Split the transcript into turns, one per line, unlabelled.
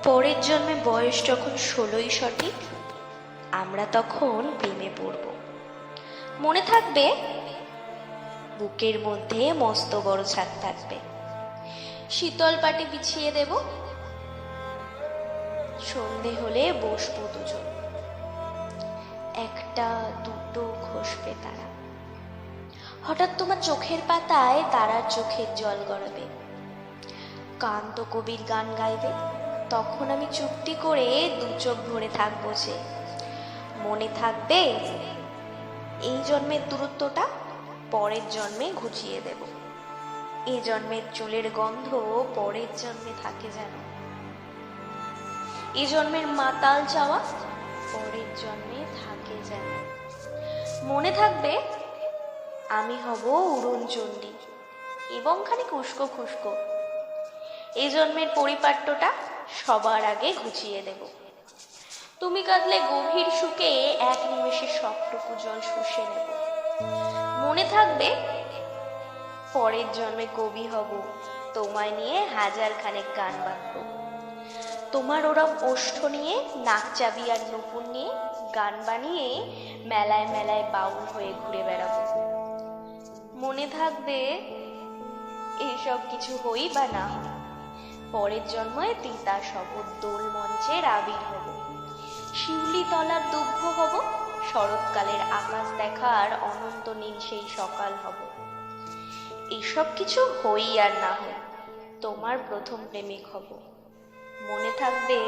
পরের জন্মে বয়স যখন 16ই সঠিক, আমরা তখন প্রেমে পড়ব। মনে থাকবে বুকের মধ্যে মস্ত বড় ছাদ থাকবে, শীতল পাটি বিছিয়ে দেব, সন্ধে হলে বসবো দুজন, একটা দুটো খসবে তারা। হঠাৎ তোমার চোখের পাতায় তারার চোখের জল গড়াবে, কান্ত কবির গান গাইবে, তখন আমি চুপটি করে দু চোখ ভরে থাকবো যে। মনে থাকবে এই জন্মের দূরত্বটা পরের জন্মে ঘুচিয়ে দেব, এই জন্মের চুলের গন্ধ পরের জন্মে থাকে যেন, এই জন্মের মাতাল চাওয়া পরের জন্মে থাকে যেন। মনে থাকবে আমি হব উড়নচণ্ডী এবং খানিক উস্কো খুস্কো, এই জন্মের পরিপাট্যটা সবার আগে ঘুচিয়ে দেব। তুমি কাঁদলে গভীর সুখে এক নিমেষে সবটুকু জল শুষে নেব। মনে থাকবে পরের জন্মে কবি হব, তোমায় নিয়ে হাজার খানেক গান বাঁধব, তোমার ওরম ওষ্ঠ নিয়ে নাক চাবি আর নূপুর নিয়ে গান বানিয়ে মেলায় মেলায় বাউল হয়ে ঘুরে বেড়াবো। মনে থাকবে এইসব কিছু হই বা না হয়, পরের জন্মে তিতা শপথ দোল মঞ্চের আবির হব, শিউলি তলার দুগ্ধ হব, শরৎকালের আকাশ দেখার অনন্ত নীল সেই সকাল হব। এইসব কিছু হই আর না হয়, তোমার প্রথম প্রেমিক হব। মনে থাকবে